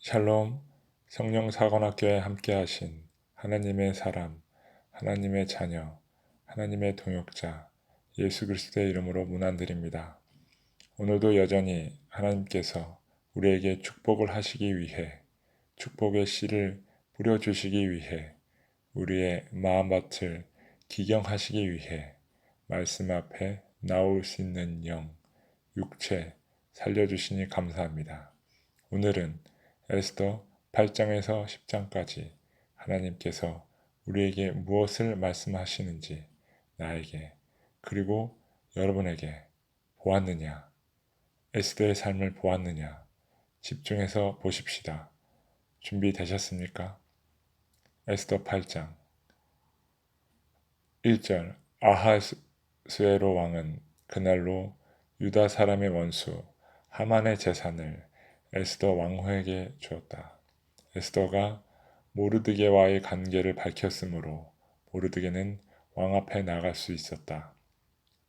샬롬, 성령사관학교에 함께하신 하나님의 사람, 하나님의 자녀, 하나님의 동역자, 예수 그리스도의 이름으로 문안드립니다. 오늘도 여전히 하나님께서 우리에게 축복을 하시기 위해, 축복의 씨를 뿌려주시기 위해, 우리의 마음밭을 기경하시기 위해 말씀 앞에 나올 수 있는 영, 육체 살려주시니 감사합니다. 오늘은 에스더 8장에서 10장까지 하나님께서 우리에게 무엇을 말씀하시는지 나에게 그리고 여러분에게 보았느냐, 에스더의 삶을 보았느냐 집중해서 보십시다. 준비되셨습니까? 에스더 8장 1절 아하수에로 왕은 그날로 유다 사람의 원수 하만의 재산을 에스더 왕후에게 주었다. 에스더가 모르드게와의 관계를 밝혔으므로 모르드게는 왕 앞에 나갈 수 있었다.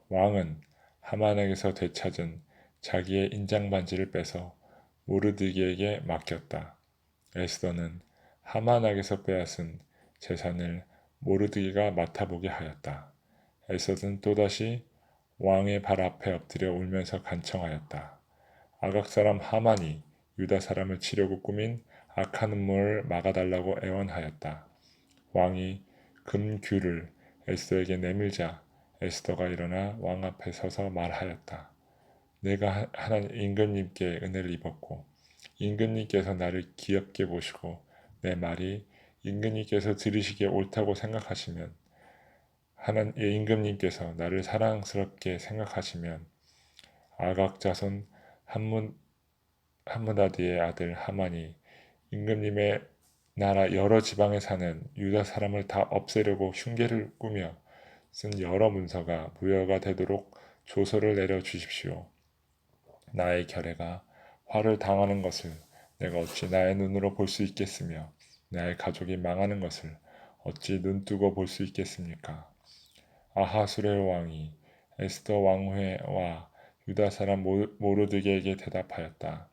왕은 하만에게서 되찾은 자기의 인장반지를 빼서 모르드게에게 맡겼다. 에스더는 하만에게서 빼앗은 재산을 모르드게가 맡아보게 하였다. 에스더는 또다시 왕의 발 앞에 엎드려 울면서 간청하였다. 아각 사람 하만이 유다 사람을 치려고 꾸민 악한 음모를 막아달라고 애원하였다. 왕이 금규를 에스더에게 내밀자 에스더가 일어나 왕 앞에 서서 말하였다. 내가 하나님 임금님께 은혜를 입었고 임금님께서 나를 귀엽게 보시고 내 말이 임금님께서 들으시기에 옳다고 생각하시면 하나님 임금님께서 나를 사랑스럽게 생각하시면 아각 자손 함므다디의 아들 하만이 임금님의 나라 여러 지방에 사는 유다 사람을 다 없애려고 흉계를 꾸며 쓴 여러 문서가 무효가 되도록 조서를 내려 주십시오. 나의 결애가 화를 당하는 것을 내가 어찌 나의 눈으로 볼 수 있겠으며 나의 가족이 망하는 것을 어찌 눈뜨고 볼 수 있겠습니까? 아하수레 왕이 에스더 왕후와 유다 사람 모르드게에게 대답하였다.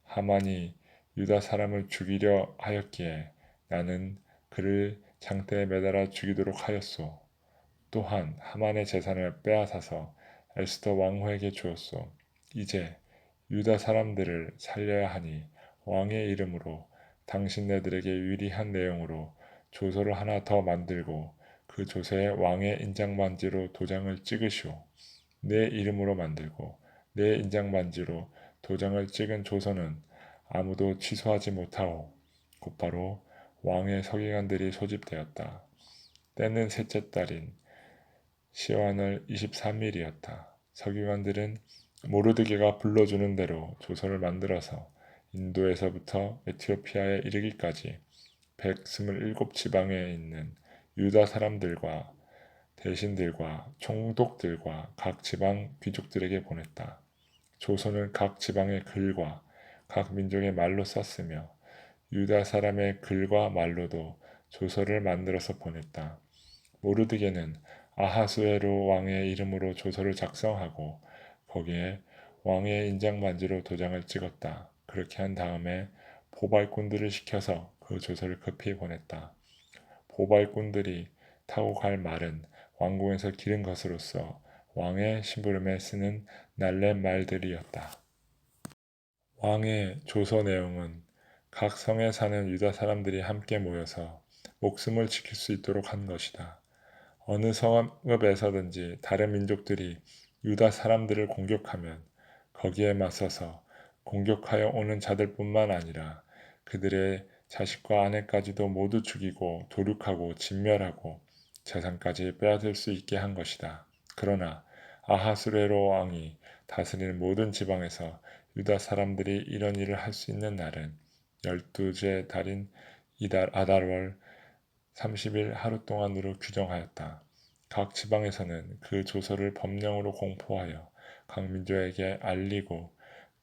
하만이 유다 사람을 죽이려 하였기에 나는 그를 장대에 매달아 죽이도록 하였소. 또한 하만의 재산을 빼앗아서 에스더 왕후에게 주었소. 이제 유다 사람들을 살려야 하니 왕의 이름으로 당신네들에게 유리한 내용으로 조서를 하나 더 만들고 그 조서에 왕의 인장반지로 도장을 찍으시오. 내 이름으로 만들고 내 인장반지로 도장을 찍은 조서는 아무도 취소하지 못하오. 곧바로 왕의 서기관들이 소집되었다. 때는 셋째 달인 시완월 23일이었다. 서기관들은 모르드게가 불러주는 대로 조서를 만들어서 인도에서부터 에티오피아에 이르기까지 127지방에 있는 유다 사람들과 대신들과 총독들과 각 지방 귀족들에게 보냈다. 조선을 각 지방의 글과 각 민족의 말로 썼으며 유다 사람의 글과 말로도 조서를 만들어서 보냈다. 모르드게는 아하수에로 왕의 이름으로 조서를 작성하고 거기에 왕의 인장반지로 도장을 찍었다. 그렇게 한 다음에 보발꾼들을 시켜서 그 조서를 급히 보냈다. 보발꾼들이 타고 갈 말은 왕궁에서 기른 것으로서 왕의 심부름에 쓰는 날랜 말들이었다. 왕의 조서 내용은 각 성에 사는 유다 사람들이 함께 모여서 목숨을 지킬 수 있도록 한 것이다. 어느 성읍에서든지 다른 민족들이 유다 사람들을 공격하면 거기에 맞서서 공격하여 오는 자들뿐만 아니라 그들의 자식과 아내까지도 모두 죽이고 도륙하고 진멸하고 재산까지 빼앗을 수 있게 한 것이다. 그러나 아하수레로 왕이 다스리는 모든 지방에서 유다 사람들이 이런 일을 할 수 있는 날은 12째 달인 아달월 30일 하루 동안으로 규정하였다. 각 지방에서는 그 조서를 법령으로 공포하여 각 민족에게 알리고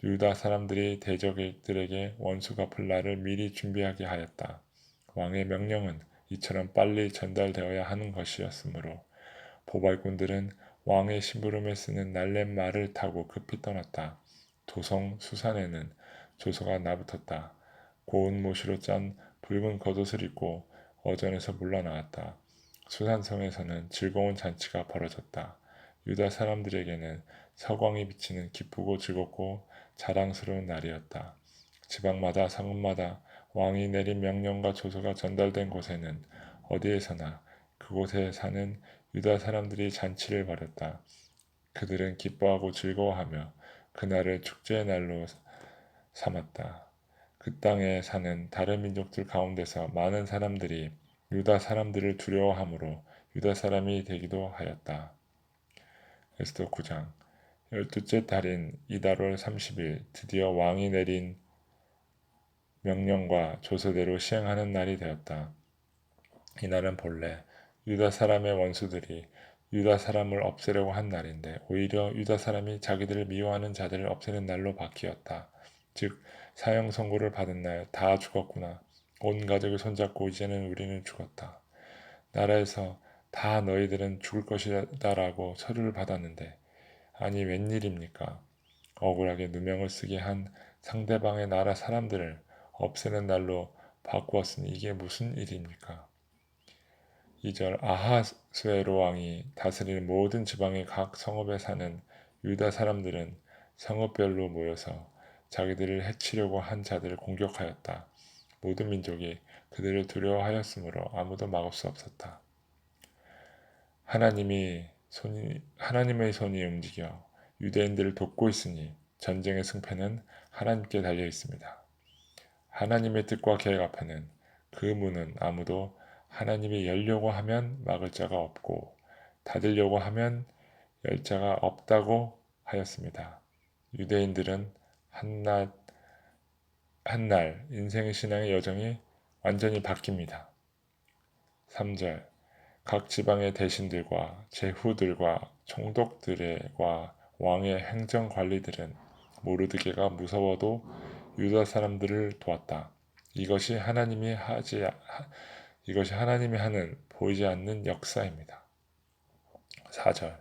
유다 사람들이 대적들에게 원수 갚을 날을 미리 준비하게 하였다. 왕의 명령은 이처럼 빨리 전달되어야 하는 것이었으므로 보발꾼들은 왕의 심부름에 쓰는 날랜 말을 타고 급히 떠났다. 도성 수산에는 조서가 나붙었다. 고운 모시로 짠 붉은 겉옷을 입고 어전에서 물러나왔다. 수산성에서는 즐거운 잔치가 벌어졌다. 유다 사람들에게는 서광이 비치는 기쁘고 즐겁고 자랑스러운 날이었다. 지방마다 성읍마다 왕이 내린 명령과 조서가 전달된 곳에는 어디에서나 그곳에 사는 유다 사람들이 잔치를 벌였다. 그들은 기뻐하고 즐거워하며 그날을 축제의 날로 삼았다. 그 땅에 사는 다른 민족들 가운데서 많은 사람들이 유다 사람들을 두려워하므로 유다 사람이 되기도 하였다. 에스더 9장 12째 달인 이달 월 30일 드디어 왕이 내린 명령과 조서대로 시행하는 날이 되었다. 이날은 본래 유다 사람의 원수들이 유다 사람을 없애려고 한 날인데 오히려 유다 사람이 자기들을 미워하는 자들을 없애는 날로 바뀌었다. 즉 사형 선고를 받은 날 다 죽었구나. 온 가족을 손잡고 이제는 우리는 죽었다. 나라에서 다 너희들은 죽을 것이다라고 서류를 받았는데 아니 웬일입니까? 억울하게 누명을 쓰게 한 상대방의 나라 사람들을 없애는 날로 바꾸었으니 이게 무슨 일입니까? 2절 아하수에로 왕이 다스리는 모든 지방의 각 성읍에 사는 유다 사람들은 성읍별로 모여서 자기들을 해치려고 한 자들을 공격하였다. 모든 민족이 그들을 두려워하였으므로 아무도 막을 수 없었다. 하나님의 손이 움직여 유대인들을 돕고 있으니 전쟁의 승패는 하나님께 달려 있습니다. 하나님의 뜻과 계획 앞에는 그 문은 아무도 하나님이 열려고 하면 막을 자가 없고 닫으려고 하면 열 자가 없다고 하였습니다. 유대인들은 한날 인생 신앙의 여정이 완전히 바뀝니다. 3절 각 지방의 대신들과 제후들과 총독들과 왕의 행정관리들은 모르드게가 무서워도 유다 사람들을 도왔다. 이것이 하나님이 하는 보이지 않는 역사입니다. 4절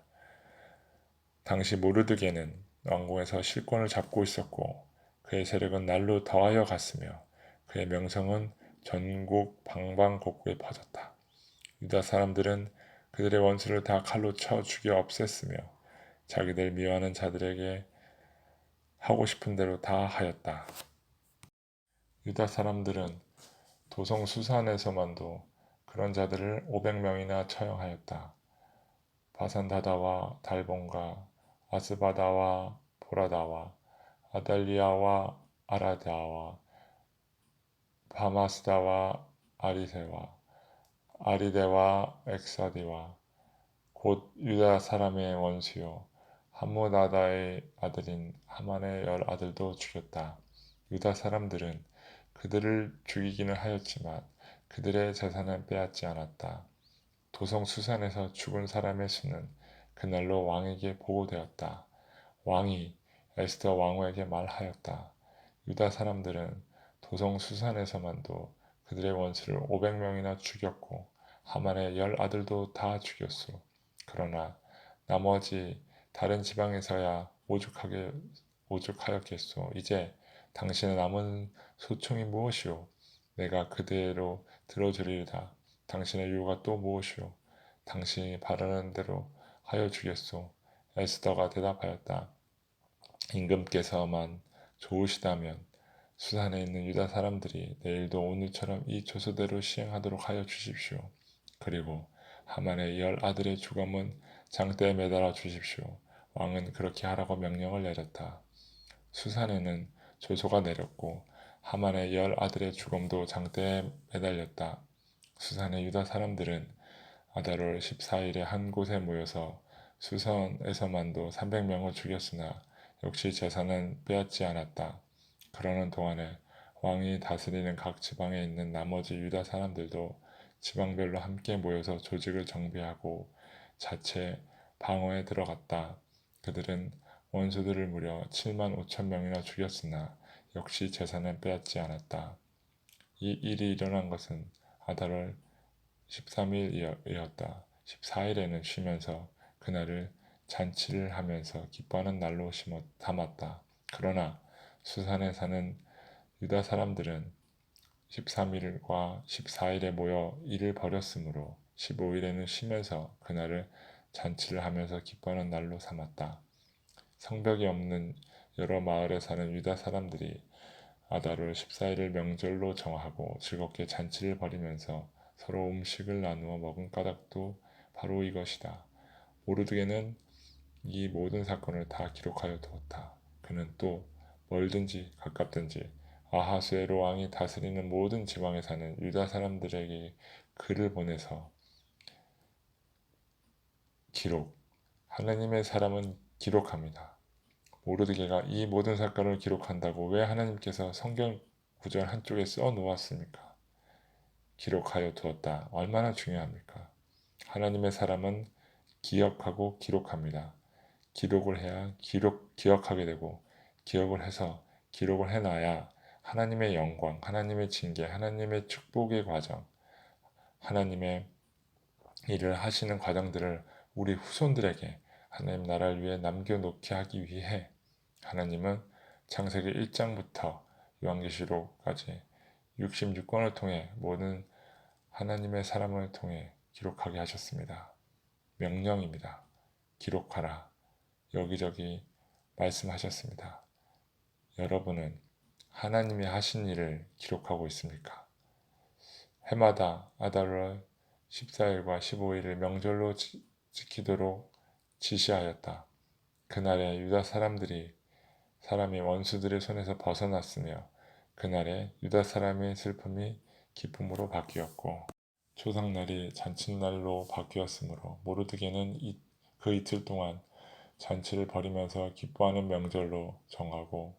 당시 모르드게는 왕궁에서 실권을 잡고 있었고 그의 세력은 날로 더하여 갔으며 그의 명성은 전국 방방곡곡에 퍼졌다. 유다 사람들은 그들의 원수를 다 칼로 쳐 죽여 없앴으며 자기들 미워하는 자들에게 하고 싶은 대로 다 하였다. 유다 사람들은 도성 수산에서만도 그런 자들을 500명이나 처형하였다. 바산다다와 달본과 아스바다와 보라다와 아달리아와 아라다와 바마스다와 아리세와 아리데와 엑사디와 곧 유다 사람의 원수요 함무다다의 아들인 하만의 10아들도 죽였다. 유다 사람들은 그들을 죽이기는 하였지만 그들의 재산은 빼앗지 않았다. 도성 수산에서 죽은 사람의 수는 그날로 왕에게 보고되었다. 왕이 에스더 왕후에게 말하였다. 유다 사람들은 도성 수산에서만도 그들의 원수를 500명이나 죽였고 하만의 10아들도 다 죽였소. 그러나 나머지 다른 지방에서야 오죽하였겠소. 이제 당신의 남은 소총이 무엇이오? 내가 그대로 들어주리이다. 당신의 유가 또 무엇이오? 당신이 바라는 대로 하여 주겠소. 에스더가 대답하였다. 임금께서만 좋으시다면 수산에 있는 유다 사람들이 내일도 오늘처럼 이 조서대로 시행하도록 하여 주십시오. 그리고 하만의 10아들의 주검은 장대에 매달아 주십시오. 왕은 그렇게 하라고 명령을 내렸다. 수산에는 조서가 내렸고 하만의 10아들의 주검도 장대에 매달렸다. 수산의 유다 사람들은 아달월 14일에 한 곳에 모여서 수선에서만도 300명을 죽였으나 역시 재산은 빼앗지 않았다. 그러는 동안에 왕이 다스리는 각 지방에 있는 나머지 유다 사람들도 지방별로 함께 모여서 조직을 정비하고 자체 방어에 들어갔다. 그들은 원수들을 무려 7만 5천 명이나 죽였으나 역시 재산은 빼앗지 않았다. 이 일이 일어난 것은 아달월 13일이었다. 14일에는 쉬면서 그날을 잔치를 하면서 기뻐하는 날로 담았다. 그러나 수산에 사는 유다 사람들은 13일과 14일에 모여 일을 벌였으므로 15일에는 쉬면서 그날을 잔치를 하면서 기뻐하는 날로 삼았다. 성벽이 없는 여러 마을에 사는 유다 사람들이 아달월 14일을 명절로 정하고 즐겁게 잔치를 벌이면서 서로 음식을 나누어 먹은 까닭도 바로 이것이다. 모르드게는 이 모든 사건을 다 기록하여 두었다. 그는 또 멀든지 가깝든지 아하수에로 왕이 다스리는 모든 지방에 사는 유다 사람들에게 글을 보내서 기록, 하나님의 사람은 기록합니다. 모르드게가 이 모든 사건을 기록한다고 왜 하나님께서 성경 구절 한쪽에 써 놓았습니까? 기록하여 두었다. 얼마나 중요합니까? 하나님의 사람은 기억하고 기록합니다. 기록을 해야 기억하게 되고 기억을 해서 기록을 해놔야 하나님의 영광, 하나님의 징계, 하나님의 축복의 과정, 하나님의 일을 하시는 과정들을 우리 후손들에게 하나님 나라를 위해 남겨놓게 하기 위해 하나님은 창세기 1장부터 요한계시록까지 66권을 통해 모든 하나님의 사람을 통해 기록하게 하셨습니다. 명령입니다. 기록하라. 여기저기 말씀하셨습니다. 여러분은 하나님이 하신 일을 기록하고 있습니까? 해마다 아달월 14일과 15일을 명절로 지키도록 지시하였다. 그날에 유다 사람이 원수들의 손에서 벗어났으며 그날에 유다 사람의 슬픔이 기쁨으로 바뀌었고 초상날이 잔칫날로 바뀌었으므로 모르드게는 그 이틀 동안 잔치를 벌이면서 기뻐하는 명절로 정하고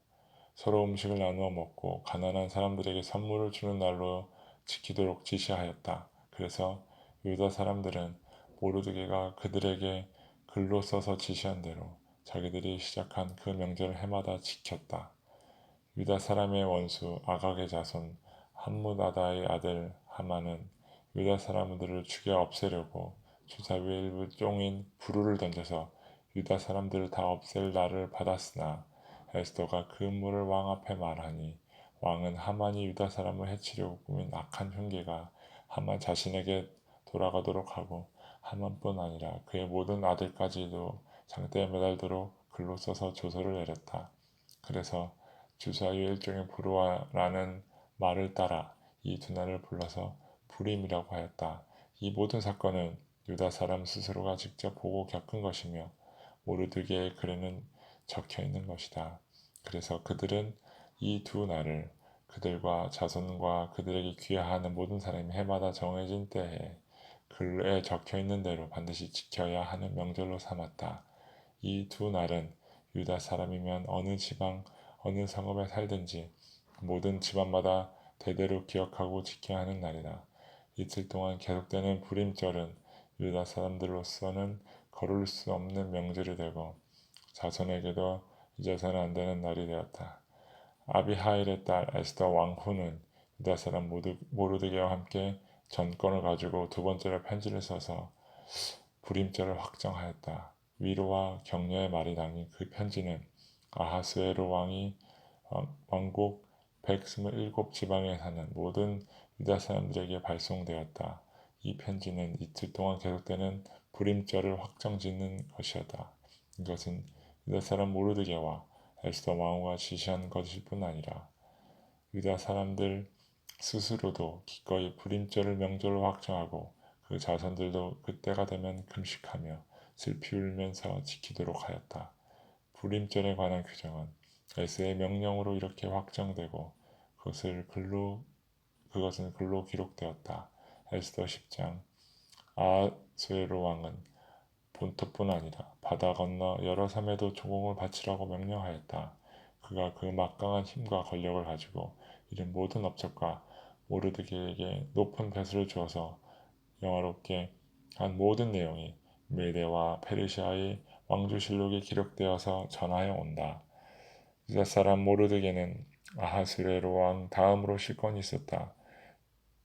서로 음식을 나누어 먹고 가난한 사람들에게 선물을 주는 날로 지키도록 지시하였다. 그래서 유다 사람들은 모르드게가 그들에게 글로 써서 지시한 대로 자기들이 시작한 그 명절을 해마다 지켰다. 유다 사람의 원수 아각의 자손 함므다다의 아들 하만은 유다 사람들을 죽여 없애려고 주사위의 일부 쫑인 부루를 던져서 유다 사람들을 다 없앨 날을 받았으나 에스더가 그 음모를 왕 앞에 말하니 왕은 하만이 유다 사람을 해치려고 꾸민 악한 흉계가 하만 자신에게 돌아가도록 하고 하만뿐 아니라 그의 모든 아들까지도 장대에 매달도록 글로 써서 조서를 내렸다. 그래서 주사위의 일종의 부르와라는 말을 따라 이 두 날을 불러서 불임이라고 하였다. 이 모든 사건은 유다 사람 스스로가 직접 보고 겪은 것이며 모르드게의 글에는 적혀 있는 것이다. 그래서 그들은 이 두 날을 그들과 자손과 그들에게 귀하하는 모든 사람이 해마다 정해진 때에 글에 적혀 있는 대로 반드시 지켜야 하는 명절로 삼았다. 이 두 날은 유다 사람이면 어느 지방, 어느 성읍에 살든지 모든 집안마다 대대로 기억하고 지켜야 하는 날이다. 이틀 동안 계속되는 불임절은 유다 사람들로서는 거를 수 없는 명절이 되고 자손에게도 잊어서는 안 되는 날이 되었다. 아비하일의 딸 에스더 왕후는 유다 사람 모르드게와 함께 전권을 가지고 두 번째로 편지를 써서 불임절을 확정하였다. 위로와 격려의 말이 담긴 그 편지는 아하스웨로 왕이 왕국 127 지방에 사는 모든 유다 사람들에게 발송되었다. 이 편지는 이틀 동안 계속되는 불임절을 확정짓는 것이었다. 이것은 유다 사람 모르드게와 에스더 왕후가 지시한 것일 뿐 아니라 유다 사람들 스스로도 기꺼이 불임절을 명절로 확정하고 그 자손들도 그때가 되면 금식하며 슬피 울면서 지키도록 하였다. 불임절에 관한 규정은 에스의 명령으로 이렇게 확정되고 그것은 글로 기록되었다. 에스더 10장 아수에로 왕은 본토뿐 아니라 바다 건너 여러 섬에도 조공을 바치라고 명령하였다. 그가 그 막강한 힘과 권력을 가지고 이른 모든 업적과 모르드게에게 높은 벼슬을 주어서 영화롭게 한 모든 내용이 메대와 페르시아의 왕조실록에 기록되어서 전하여 온다. 유다 사람 모르드게는 아하스웨로 왕 다음으로 실권이 있었다.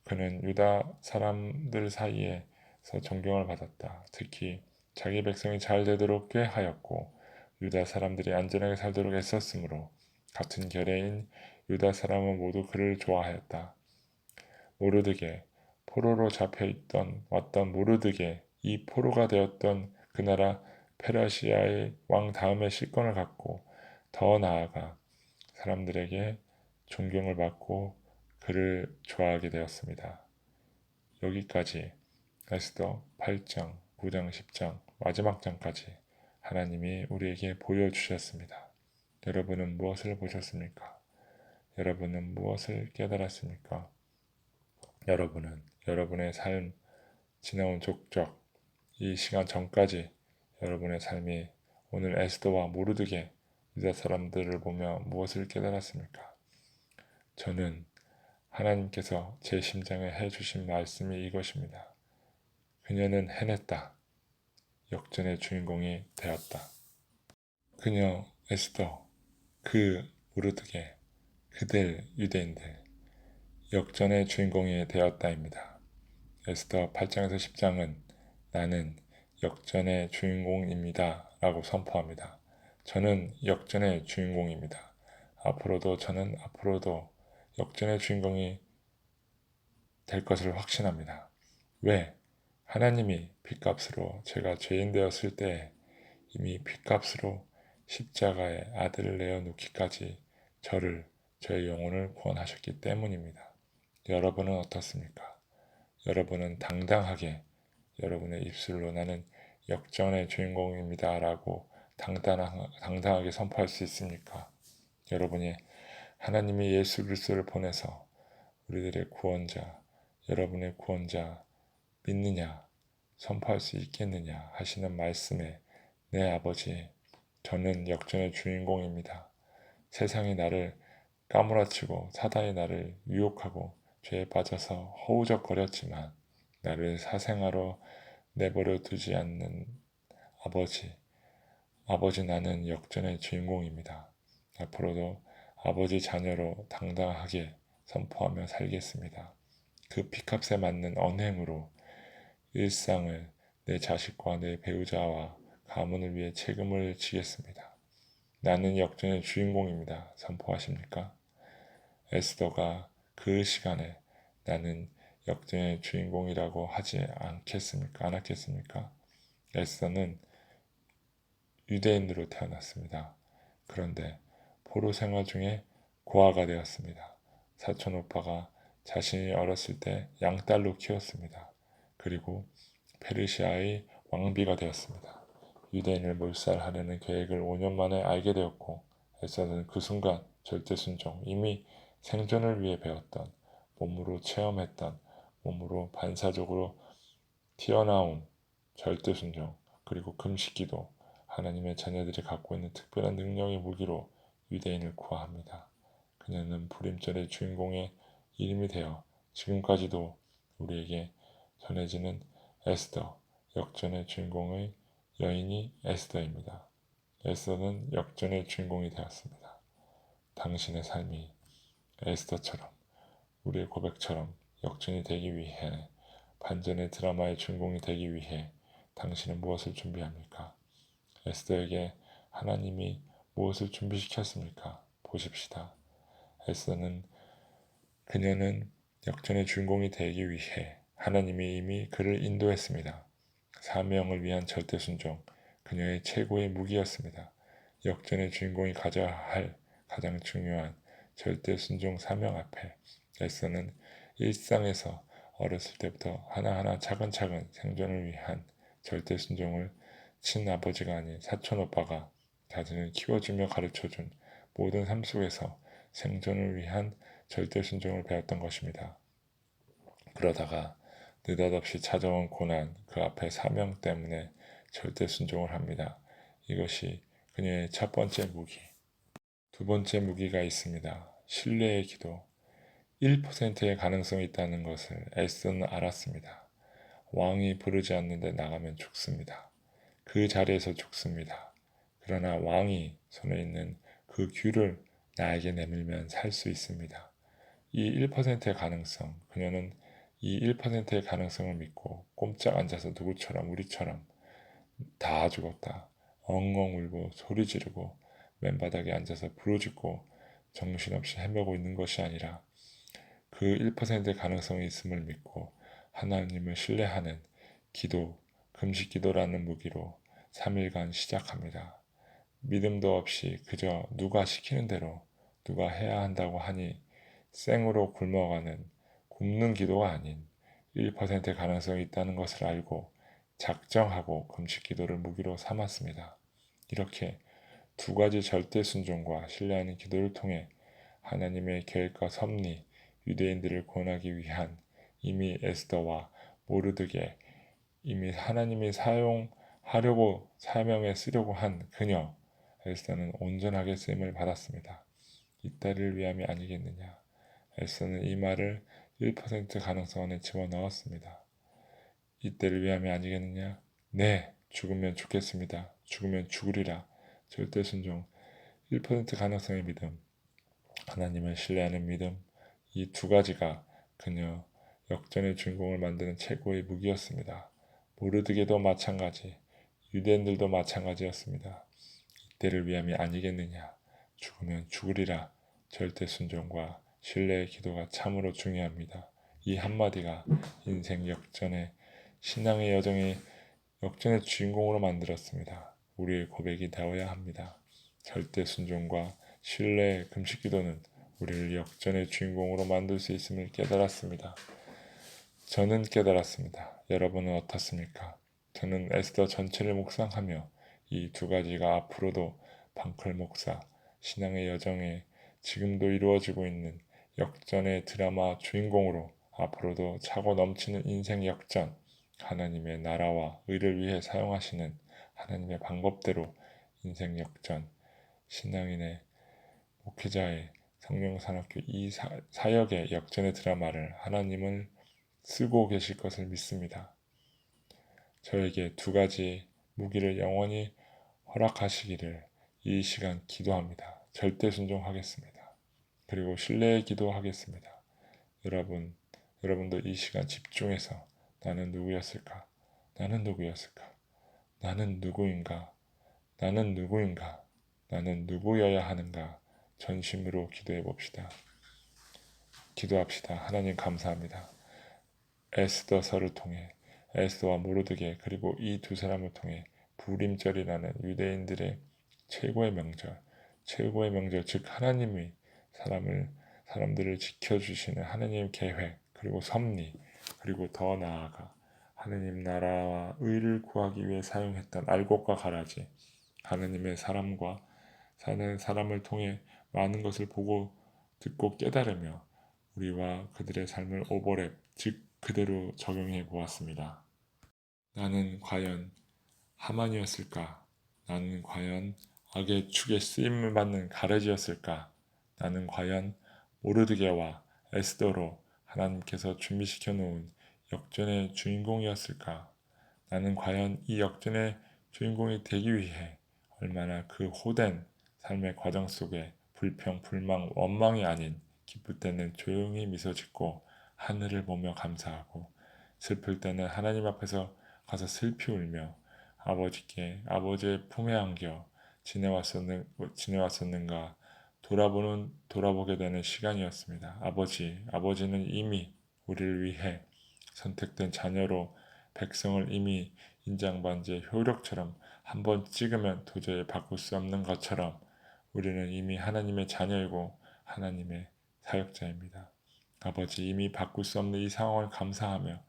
그는 유다 사람들 사이에서 존경을 받았다. 특히 자기 백성이 잘 되도록 꾀하였고 유다 사람들이 안전하게 살도록 애썼으므로 같은 결의인 유다 사람은 모두 그를 좋아하였다. 모르드게, 포로로 잡혀있던 왔던 모르드게, 이 포로가 되었던 그 나라 페르시아의 왕 다음의 실권을 갖고 더 나아가 사람들에게 존경을 받고 그를 좋아하게 되었습니다. 여기까지 에스더 8장, 9장, 10장, 마지막 장까지 하나님이 우리에게 보여주셨습니다. 여러분은 무엇을 보셨습니까? 여러분은 무엇을 깨달았습니까? 여러분은 여러분의 삶 지나온 족적 이 시간 전까지 여러분의 삶이 오늘 에스더와 모르드게 유다 사람들을 보며 무엇을 깨달았습니까? 저는 하나님께서 제 심장에 해주신 말씀이 이것입니다. 그녀는 해냈다. 역전의 주인공이 되었다. 그녀 에스더, 그 모르드게, 그들 유대인들 역전의 주인공이 되었다입니다. 에스더 8장에서 10장은 나는 역전의 주인공입니다 라고 선포합니다. 저는 역전의 주인공입니다. 앞으로도 역전의 주인공이 될 것을 확신합니다. 왜? 하나님이 핏값으로 제가 죄인 되었을 때 이미 핏값으로 십자가에 아들을 내어 놓기까지 저의 영혼을 구원하셨기 때문입니다. 여러분은 어떻습니까? 여러분은 당당하게 여러분의 입술로 나는 역전의 주인공입니다 라고 당당하게 선포할 수 있습니까? 여러분이 하나님이 예수 그리스도를 보내서 우리들의 구원자, 여러분의 구원자 믿느냐, 선포할 수 있겠느냐 하시는 말씀에 내 아버지, 저는 역전의 주인공입니다. 세상이 나를 까무라치고 사단이 나를 유혹하고 죄에 빠져서 허우적거렸지만 나를 사생아로 내버려 두지 않는 아버지 나는 역전의 주인공입니다. 앞으로도 아버지 자녀로 당당하게 선포하며 살겠습니다. 그 피값에 맞는 언행으로 일상을 내 자식과 내 배우자와 가문을 위해 책임을 지겠습니다. 나는 역전의 주인공입니다. 선포하십니까? 에스더가 그 시간에 나는 역전의 주인공이라고 하지 않았겠습니까? 에스더는 유대인으로 태어났습니다. 그런데 포로 생활 중에 고아가 되었습니다. 사촌 오빠가 자신이 어렸을 때 양딸로 키웠습니다. 그리고 페르시아의 왕비가 되었습니다. 유대인을 몰살하려는 계획을 5년 만에 알게 되었고 에스더는 그 순간 절대순종, 이미 생존을 위해 배웠던, 몸으로 체험했던, 몸으로 반사적으로 튀어나온 절대순종, 그리고 금식기도, 하나님의 자녀들이 갖고 있는 특별한 능력의 무기로 유대인을 구합니다. 그녀는 불임절의 주인공의 이름이 되어 지금까지도 우리에게 전해지는 에스더, 역전의 주인공의 여인이 에스더입니다. 에스더는 역전의 주인공이 되었습니다. 당신의 삶이 에스더처럼 우리의 고백처럼 역전이 되기 위해 반전의 드라마의 주인공이 되기 위해 당신은 무엇을 준비합니까? 에스더에게 하나님이 무엇을 준비시켰습니까? 보십시다. 그녀는 역전의 주인공이 되기 위해 하나님이 이미 그를 인도했습니다. 사명을 위한 절대순종, 그녀의 최고의 무기였습니다. 역전의 주인공이 가져야 할 가장 중요한 절대순종 사명 앞에 에스더는 일상에서 어렸을 때부터 하나하나 차근차근 생존을 위한 절대순종을 친아버지가 아닌 사촌오빠가 자신을 키워주며 가르쳐준 모든 삶 속에서 생존을 위한 절대순종을 배웠던 것입니다. 그러다가 느닷없이 찾아온 고난, 그 앞에 사명 때문에 절대순종을 합니다. 이것이 그녀의 첫 번째 무기. 두 번째 무기가 있습니다. 신뢰의 기도. 1%의 가능성이 있다는 것을 에스더는 알았습니다. 왕이 부르지 않는데 나가면 죽습니다. 그 자리에서 죽습니다. 그러나 왕이 손에 있는 그 귤을 나에게 내밀면 살 수 있습니다. 이 1%의 가능성, 그녀는 이 1%의 가능성을 믿고 꼼짝 앉아서 우리처럼 다 죽었다. 엉엉 울고 소리 지르고 맨바닥에 앉아서 부르짖고 정신없이 헤매고 있는 것이 아니라 그 1%의 가능성이 있음을 믿고 하나님을 신뢰하는 기도, 금식 기도라는 무기로 3일간 시작합니다. 믿음도 없이 그저 누가 시키는 대로 누가 해야 한다고 하니 생으로 굶는 기도가 아닌 1%의 가능성이 있다는 것을 알고 작정하고 금식 기도를 무기로 삼았습니다. 이렇게 두 가지 절대 순종과 신뢰하는 기도를 통해 하나님의 계획과 섭리, 유대인들을 구원하기 위한 이미 에스더와 모르드게 이미 하나님이 사용하려고 사명에 쓰려고 한 그녀 에스더는 온전하게 쓰임을 받았습니다. 이때를 위함이 아니겠느냐. 에스더는 이 말을 1% 가능성 안에 집어넣었습니다. 이때를 위함이 아니겠느냐. 네, 죽으면 죽겠습니다. 죽으면 죽으리라. 절대 순종, 1% 가능성의 믿음, 하나님을 신뢰하는 믿음, 이 두 가지가 그녀 역전의 주인공을 만드는 최고의 무기였습니다. 모르드게도 마찬가지, 유대인들도 마찬가지였습니다. 이때를 위함이 아니겠느냐. 죽으면 죽으리라. 절대 순종과 신뢰의 기도가 참으로 중요합니다. 이 한마디가 인생 역전의 신앙의 여정의 역전의 주인공으로 만들었습니다. 우리의 고백이 되어야 합니다. 절대 순종과 신뢰의 금식 기도는 우리를 역전의 주인공으로 만들 수 있음을 깨달았습니다. 저는 깨달았습니다. 여러분은 어떻습니까? 저는 에스더 전체를 묵상하며 이 두 가지가 앞으로도 방클 목사 신앙의 여정에 지금도 이루어지고 있는 역전의 드라마 주인공으로 앞으로도 차고 넘치는 인생 역전, 하나님의 나라와 의를 위해 사용하시는 하나님의 방법대로 인생 역전, 신앙인의 목회자의 성령산업교 이 사역의 역전의 드라마를 하나님을 쓰고 계실 것을 믿습니다. 저에게 두 가지 무기를 영원히 허락하시기를 이 시간 기도합니다. 절대 순종하겠습니다. 그리고 신뢰의 기도하겠습니다. 여러분도 이 시간 집중해서 나는 누구였을까? 나는 누구였을까? 나는 누구인가? 나는 누구인가? 나는 누구여야 하는가? 전심으로 기도해 봅시다. 기도합시다. 하나님 감사합니다. 에스더서를 통해 에스더와 모르드게 그리고 이 두 사람을 통해 부림절이라는 유대인들의 최고의 명절 즉 하나님이 사람들을 지켜주시는 하나님의 계획 그리고 섭리 그리고 더 나아가 하나님 나라와 의를 구하기 위해 사용했던 알곡과 가라지 하나님의 사람과 사는 사람을 통해 많은 것을 보고 듣고 깨달으며 우리와 그들의 삶을 오버랩 즉 그대로 적용해 보았습니다. 나는 과연 하만이었을까? 나는 과연 악의 축에 쓰임을 받는 가레지였을까? 나는 과연 모르드게와 에스더로 하나님께서 준비시켜 놓은 역전의 주인공이었을까? 나는 과연 이 역전의 주인공이 되기 위해 얼마나 그 호된 삶의 과정 속에 불평, 불망, 원망이 아닌 기쁠 때는 조용히 미소 짓고 하늘을 보며 감사하고 슬플 때는 하나님 앞에서 가서 슬피 울며 아버지의 품에 안겨 지내왔었는가 돌아보게 되는 시간이었습니다. 아버지는 이미 우리를 위해 선택된 자녀로 백성을 이미 인장반지의 효력처럼 한번 찍으면 도저히 바꿀 수 없는 것처럼 우리는 이미 하나님의 자녀이고 하나님의 사역자입니다. 아버지 이미 바꿀 수 없는 이 상황을 감사하며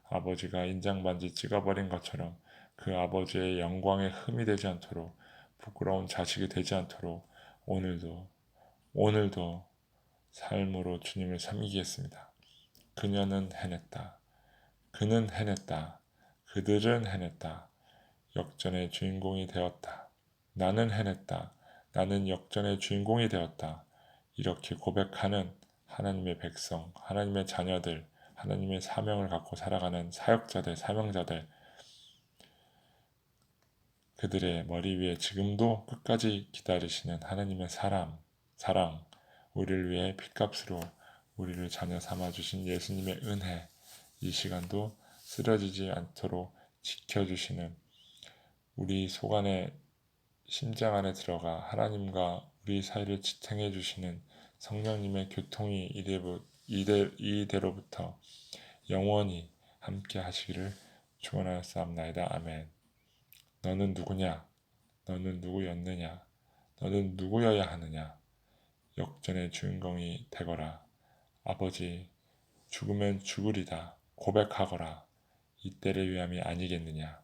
아버지가 인장반지 찍어버린 것처럼 그 아버지의 영광에 흠이 되지 않도록 부끄러운 자식이 되지 않도록 오늘도 삶으로 주님을 섬기겠습니다. 그녀는 해냈다. 그는 해냈다. 그들은 해냈다. 역전의 주인공이 되었다. 나는 해냈다. 나는 역전의 주인공이 되었다. 이렇게 고백하는 하나님의 백성, 하나님의 자녀들, 하나님의 사명을 갖고 살아가는 사역자들, 사명자들, 그들의 머리 위에 지금도 끝까지 기다리시는 하나님의 사랑, 우리를 위해 핏값으로 우리를 자녀 삼아주신 예수님의 은혜, 이 시간도 쓰러지지 않도록 지켜주시는 우리 속안에 심장 안에 들어가 하나님과 우리 사이를 지탱해 주시는 성령님의 교통이 이대로부터 영원히 함께 하시기를 축원하였사옵나이다. 아멘. 너는 누구냐? 너는 누구였느냐? 너는 누구여야 하느냐? 역전의 주인공이 되거라. 아버지, 죽으면 죽으리다. 고백하거라. 이때를 위함이 아니겠느냐?